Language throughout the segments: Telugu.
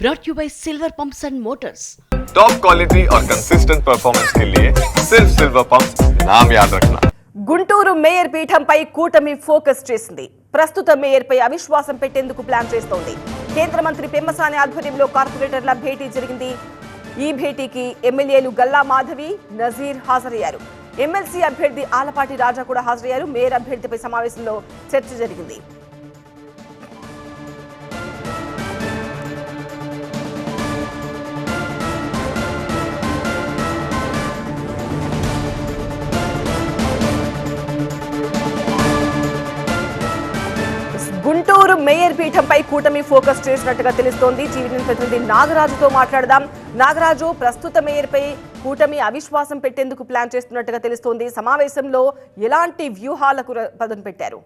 brought you by Silver Pumps and Motors. Top quality और कंसिस्टेंट परफॉर्मेंस के लिए सिर्फ सिल्वर पंप्स नाम याद रखना. గుంటూరు మేయర్ పీఠంపై కూటమి ఫోకస్ చేసింది. ప్రస్తుత మేయర్పై అవిశ్వాసం పెట్టేందుకు ప్లాన్ చేస్తోంది. కేంద్ర మంత్రి పెమ్మసాని ఆధ్వర్యంలో కార్పొరేటర్ల భేటీ జరిగింది. ఈ భేటీకి ఎమ్మెల్యేలు గల్లా మాధవి, నజీర్ హాజరయ్యారు. ఎమ్మెల్సీ అభ్యర్థి ఆలపాటి రాజా కూడా హాజరయ్యారు. మేయర్ అభ్యర్థిపై సమావేశంలో చర్చ జరిగింది. గుంటూరు మేయర్ పీఠంపై కూటమి ఫోకస్ చేసినట్టుగా తెలుస్తోంది. టీవీ ప్రతినిధి నాగరాజుతో మాట్లాడదాం. నాగరాజు, ప్రస్తుత మేయర్ పై కూటమి అవిశ్వాసం పెట్టేందుకు ప్లాన్ చేస్తున్నట్టుగా తెలుస్తోంది. సమావేశంలో ఎలాంటి వ్యూహాలకు పదును పెట్టారు?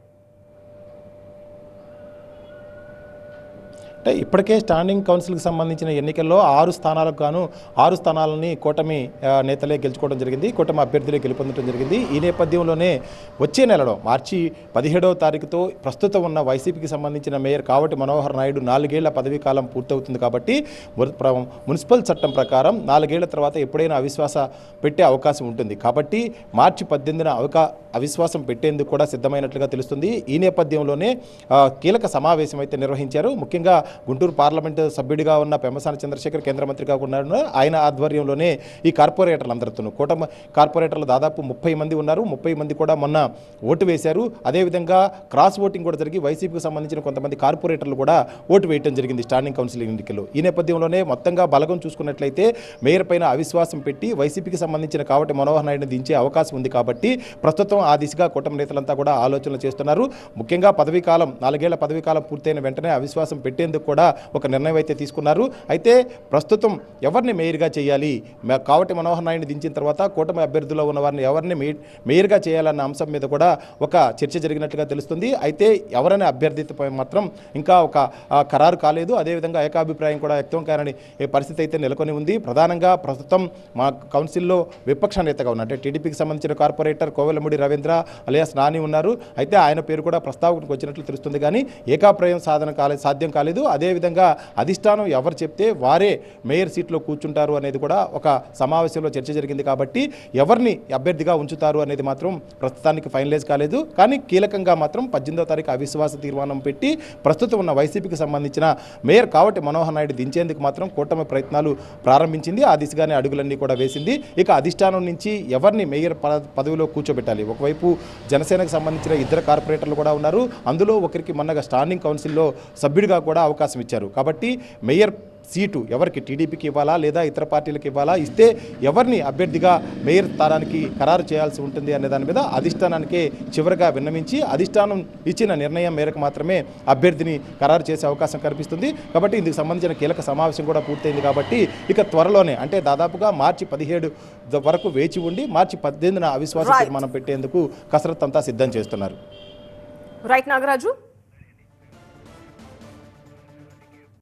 అంటే ఇప్పటికే స్టాండింగ్ కౌన్సిల్కి సంబంధించిన ఎన్నికల్లో 6 స్థానాలకు గాను 6 స్థానాలని కూటమి నేతలే గెలుచుకోవడం జరిగింది. కూటమి అభ్యర్థులే గెలుపొందడం జరిగింది. ఈ నేపథ్యంలోనే వచ్చే నెలలో మార్చి 17వ తారీఖుతో ప్రస్తుతం ఉన్న వైసీపీకి సంబంధించిన మేయర్ కావటి మనోహర్ నాయుడు 4 ఏళ్ల పదవీ కాలం పూర్తవుతుంది. కాబట్టి మున్సిపల్ చట్టం ప్రకారం 4 ఏళ్ల తర్వాత ఎప్పుడైనా అవిశ్వాస పెట్టే అవకాశం ఉంటుంది. కాబట్టి మార్చి 18న అవిశ్వాసం పెట్టేందుకు కూడా సిద్ధమైనట్లుగా తెలుస్తుంది. ఈ నేపథ్యంలోనే కీలక సమావేశం అయితే నిర్వహించారు. ముఖ్యంగా గుంటూరు పార్లమెంటు సభ్యుడిగా ఉన్న పెమ్మసాని చంద్రశేఖర్ కేంద్ర మంత్రిగా ఉన్నారు. ఆయన ఆధ్వర్యంలోనే ఈ కార్పొరేటర్లు అందరితో కూటమి కార్పొరేటర్లు దాదాపు 30 మంది ఉన్నారు. 30 మంది కూడా మొన్న ఓటు వేశారు. అదేవిధంగా క్రాస్ ఓటింగ్ కూడా జరిగి వైసీపీకి సంబంధించిన కొంతమంది కార్పొరేటర్లు కూడా ఓటు వేయడం జరిగింది స్టాండింగ్ కౌన్సిల్ ఎన్నికల్లో. ఈ నేపథ్యంలోనే మొత్తంగా బలగం చూసుకున్నట్లయితే మేయర్ పైన అవిశ్వాసం పెట్టి వైసీపీకి సంబంధించిన కావటి మనోహర్ నాయుడుని దించే అవకాశం ఉంది. కాబట్టి ప్రస్తుతం ఆ దిశగా కూటమి నేతలంతా కూడా ఆలోచనలు చేస్తున్నారు. ముఖ్యంగా 4 ఏళ్ల పదవీ కాలం పూర్తయిన వెంటనే అవిశ్వాసం పెట్టేందుకు కూడా ఒక నిర్ణయం అయితే తీసుకున్నారు. అయితే ప్రస్తుతం ఎవరిని మేయర్గా చేయాలి, కావటి మనోహర్ నాయుడిని దించిన తర్వాత కూటమి అభ్యర్థుల్లో ఉన్న వారిని ఎవరిని మేయర్గా చేయాలన్న అంశం మీద కూడా ఒక చర్చ జరిగినట్లుగా తెలుస్తుంది. అయితే ఎవరైనా అభ్యర్థిపై మాత్రం ఇంకా ఒక ఖరారు కాలేదు. అదేవిధంగా ఏకాభిప్రాయం కూడా వ్యక్తం కాని పరిస్థితి అయితే నెలకొని ఉంది. ప్రధానంగా ప్రస్తుతం మా కౌన్సిల్లో విపక్ష నేతగా ఉన్న అంటే టీడీపీకి సంబంధించిన కార్పొరేటర్ కోవెలమూడి రవీంద్ర అలియాస్ నాని ఉన్నారు. అయితే ఆయన పేరు కూడా ప్రస్తావనకు వచ్చినట్లు తెలుస్తుంది. కానీ ఏకాభిప్రాయం సాధ్యం కాలేదు. అదేవిధంగా అధిష్టానం ఎవరు చెప్తే వారే మేయర్ సీట్లో కూర్చుంటారు అనేది కూడా ఒక సమావేశంలో చర్చ జరిగింది. కాబట్టి ఎవరిని అభ్యర్థిగా ఉంచుతారు అనేది మాత్రం ప్రస్తుతానికి ఫైనలైజ్ కాలేదు. కానీ కీలకంగా మాత్రం 18వ తారీఖు అవిశ్వాస తీర్మానం పెట్టి ప్రస్తుతం ఉన్న వైసీపీకి సంబంధించిన మేయర్ కావటి మనోహర్ నాయుడు దించేందుకు మాత్రం కూటమి ప్రయత్నాలు ప్రారంభించింది. ఆ దిశగానే అడుగులన్నీ కూడా వేసింది. ఇక అధిష్టానం నుంచి ఎవరిని మేయర్ పదవిలో కూర్చోబెట్టాలి. ఒకవైపు జనసేనకు సంబంధించిన 2 కార్పొరేటర్లు కూడా ఉన్నారు. అందులో ఒకరికి మొన్నగా స్టాండింగ్ కౌన్సిల్లో సభ్యుడిగా కూడా అవకాశం ఇచ్చారు. కాబట్టి మేయర్ సీటు ఎవరికి టీడీపీకి ఇవ్వాలా లేదా ఇతర పార్టీలకు ఇవ్వాలా, ఇస్తే ఎవరిని అభ్యర్థిగా మేయర్ స్థానానికి ఖరారు చేయాల్సి ఉంటుంది అనే దాని మీద అధిష్టానానికే చివరిగా విన్నవించి అధిష్టానం ఇచ్చిన నిర్ణయం మేరకు మాత్రమే అభ్యర్థిని ఖరారు చేసే అవకాశం కనిపిస్తుంది. కాబట్టి ఇందుకు సంబంధించిన కీలక సమావేశం కూడా పూర్తయింది. కాబట్టి ఇక త్వరలోనే అంటే దాదాపుగా మార్చి 17 వరకు వేచి ఉండి మార్చి 18న అవిశ్వాస తీర్మానం పెట్టేందుకు కసరత్తు అంతా సిద్ధం చేస్తున్నారు. రైట్ నాగరాజు.